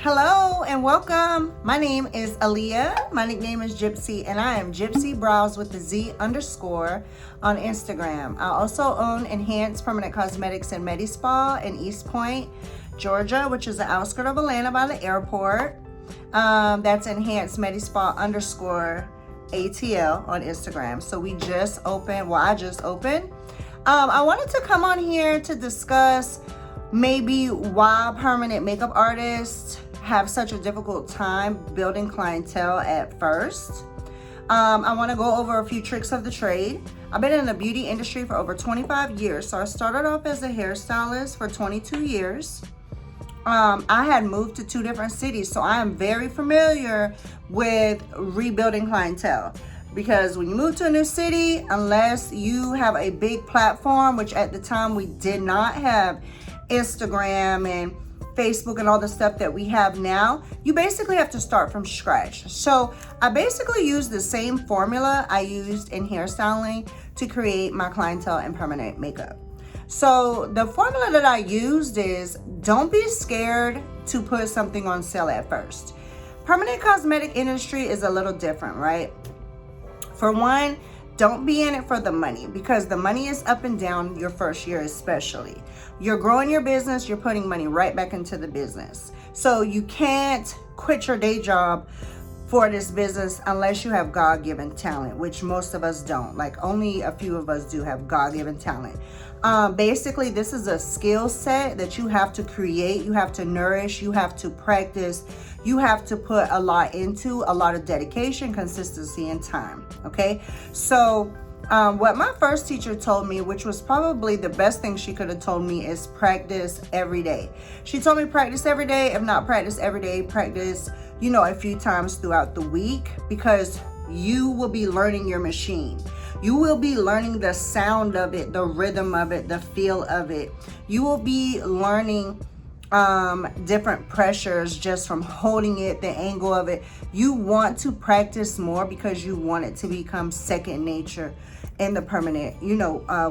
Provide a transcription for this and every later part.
Hello and welcome. My name is Aaliyah. My nickname is Gypsy, and I am Gypsy Brows with the Z _ on Instagram. I also own Enhanced Permanent Cosmetics in Medispa in East Point, Georgia, which is the outskirt of Atlanta by the airport. That's Enhanced Medispa _ ATL on Instagram. So we just opened, I just opened. I wanted to come on here to discuss maybe why permanent makeup artists have such a difficult time building clientele at first. I want to go over a few tricks of the trade. I've been in the beauty industry for over 25 years. So I started off as a hairstylist for 22 years. I had moved to 2 different cities, so I am very familiar with rebuilding clientele. Because when you move to a new city, unless you have a big platform, which at the time we did not have Instagram and Facebook and all the stuff that we have now, you basically have to start from scratch. So I basically used the same formula I used in hairstyling to create my clientele in permanent makeup. So the formula that I used is, don't be scared to put something on sale at first. Permanent cosmetic industry is a little different, right? For one, don't be in it for the money, because the money is up and down your first year especially. You're growing your business, you're putting money right back into the business. So you can't quit your day job for this business unless you have God-given talent, which most of us don't. Like, only a few of us do have God-given talent. Basically, this is a skill set that you have to create, you have to nourish, you have to practice, you have to put a lot into, a lot of dedication, consistency, and time, okay? So what my first teacher told me, which was probably the best thing she could have told me, is practice every day. She told me practice every day. If not practice every day, practice, a few times throughout the week, because you will be learning your machine. You will be learning the sound of it, the rhythm of it, the feel of it. You will be learning different pressures just from holding it, the angle of it. You want to practice more because you want it to become second nature in the permanent,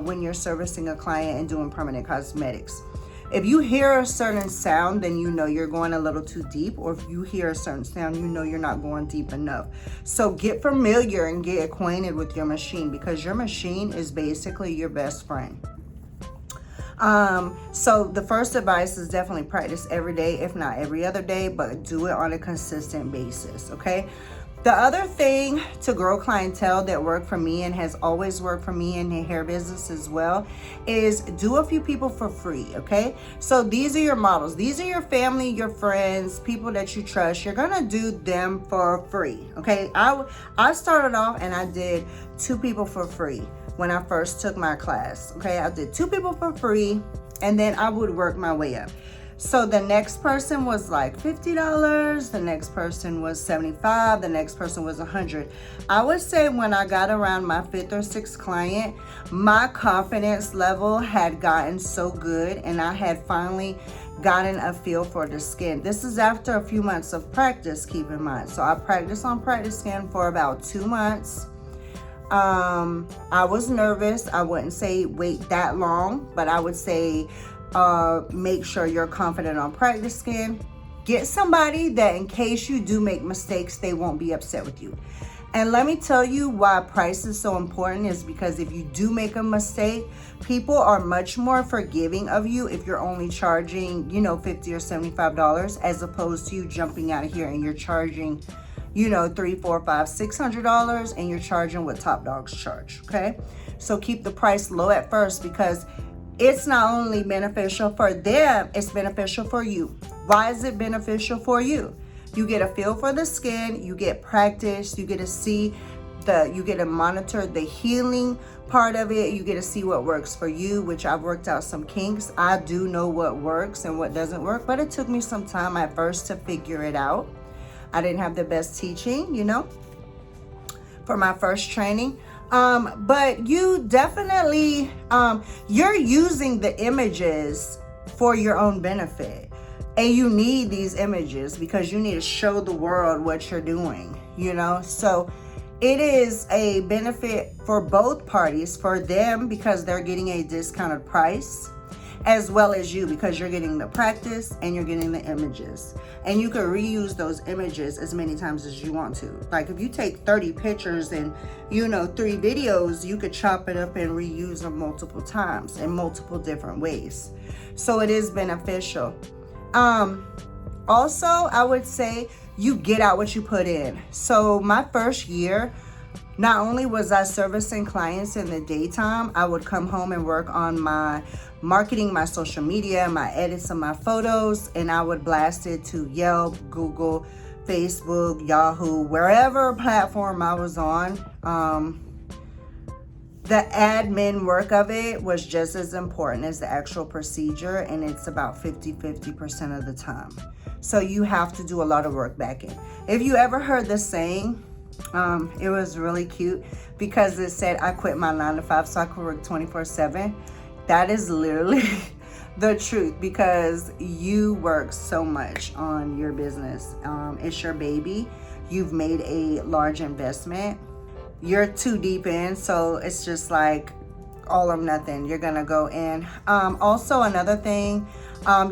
when you're servicing a client and doing permanent cosmetics. If you hear a certain sound, then you're going a little too deep, or if you hear a certain sound, you're not going deep enough. So get familiar and get acquainted with your machine, because your machine is basically your best friend. So the first advice is definitely practice every day, if not every other day, but do it on a consistent basis, okay? The other thing to grow clientele that worked for me and has always worked for me in the hair business as well is do a few people for free, okay? So these are your models. These are your family, your friends, people that you trust. You're gonna do them for free, okay? I started off and I did 2 people for free when I first took my class, okay? I did 2 people for free, and then I would work my way up. So the next person was like $50, the next person was $75, the next person was $100. I would say when I got around my 5th or 6th client, my confidence level had gotten so good, and I had finally gotten a feel for the skin. This is after a few months of practice, keep in mind. So I practiced on practice skin for about 2 months. I was nervous. I wouldn't say wait that long, but I would say make sure you're confident on practice skin. Get somebody that in case you do make mistakes, they won't be upset with you. And let me tell you why price is so important, is because if you do make a mistake, people are much more forgiving of you if you're only charging, $50 or $75, as opposed to you jumping out of here and you're charging, $300, $400, $500, $600, and you're charging what top dogs charge, okay? So keep the price low at first, because it's not only beneficial for them, it's beneficial for you. Why is it beneficial for you? You get a feel for the skin, you get practice, you get to see you get to monitor the healing part of it, you get to see what works for you, which I've worked out some kinks. I do know what works and what doesn't work, but it took me some time at first to figure it out. I didn't have the best teaching, for my first training. But you definitely, you're using the images for your own benefit. And you need these images because you need to show the world what you're doing, So it is a benefit for both parties, for them because they're getting a discounted price, as well as you, because you're getting the practice and you're getting the images. And you can reuse those images as many times as you want to. Like if you take 30 pictures and 3 videos, you could chop it up and reuse them multiple times in multiple different ways. So it is beneficial. Also, I would say you get out what you put in. So my first year, not only was I servicing clients in the daytime, I would come home and work on my marketing, my social media, my edits of my photos, and I would blast it to Yelp, Google, Facebook, Yahoo, wherever platform I was on. The admin work of it was just as important as the actual procedure, and it's about 50% of the time. So you have to do a lot of work back in. If you ever heard this saying, it was really cute because it said, I quit my 9 to 5 so I could work 24/7. That is literally the truth, because you work so much on your business. It's your baby. You've made a large investment. You're too deep in, so it's just like all or nothing. You're gonna go in. Also, another thing,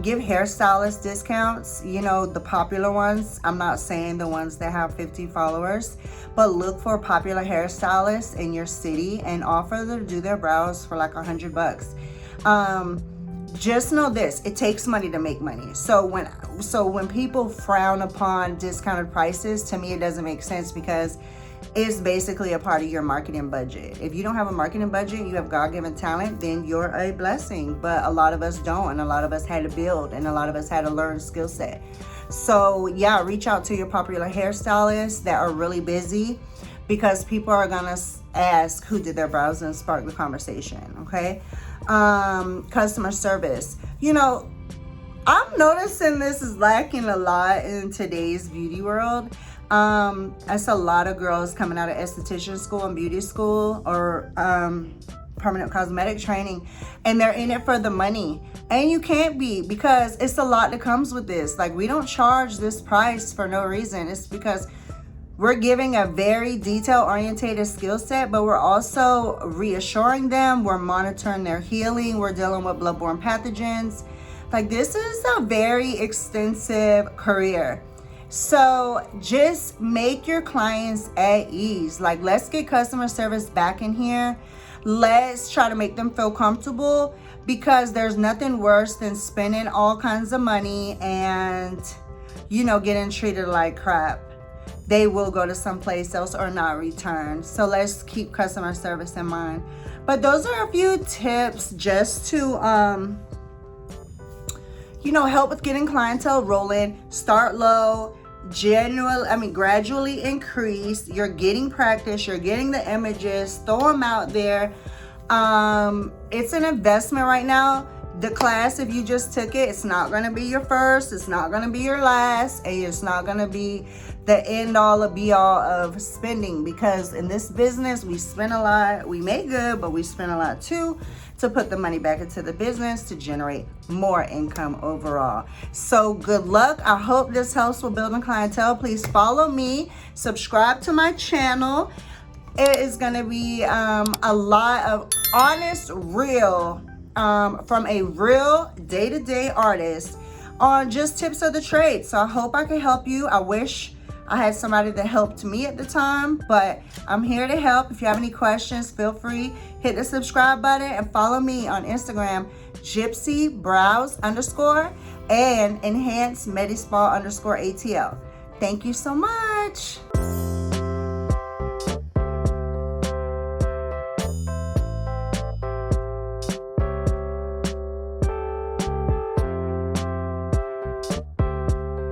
give hairstylists discounts, the popular ones. I'm not saying the ones that have 50 followers, but look for popular hairstylists in your city and offer them to do their brows for like $100. Just know this, it takes money to make money. So when people frown upon discounted prices, to me it doesn't make sense, because it's basically a part of your marketing budget. If you don't have a marketing budget, you have God-given talent, then you're a blessing. But a lot of us don't, and a lot of us had to build, and a lot of us had to learn skill set. So yeah, reach out to your popular hairstylists that are really busy, because people are gonna ask who did their brows and spark the conversation, okay? Customer service. I'm noticing this is lacking a lot in today's beauty world. It's a lot of girls coming out of esthetician school and beauty school, or permanent cosmetic training, and they're in it for the money. And you can't be, because it's a lot that comes with this. Like, we don't charge this price for no reason. It's because we're giving a very detail-oriented skill set, but we're also reassuring them. We're monitoring their healing. We're dealing with bloodborne pathogens. Like, this is a very extensive career. So just make your clients at ease. Like, let's get customer service back in here. Let's try to make them feel comfortable, because there's nothing worse than spending all kinds of money and, getting treated like crap. They will go to someplace else or not return. So let's keep customer service in mind. But those are a few tips just to, help with getting clientele rolling. Start low, gradually increase. You're getting practice, you're getting the images, throw them out there. It's an investment right now. The class, if you just took it, it's not going to be your first, it's not going to be your last, and it's not going to be the end all or be all of spending, because in this business we spend a lot. We make good, but we spend a lot too, to put the money back into the business to generate more income overall. So good luck. I hope this helps with building clientele. Please follow me, subscribe to my channel. It is going to be a lot of honest, real, from a real day-to-day artist on just tips of the trade. So I hope I can help you. I wish I had somebody that helped me at the time, but I'm here to help. If you have any questions, feel free, hit the subscribe button and follow me on Instagram, GypsyBrows_ and enhance Medispa _ATL. Thank you so much.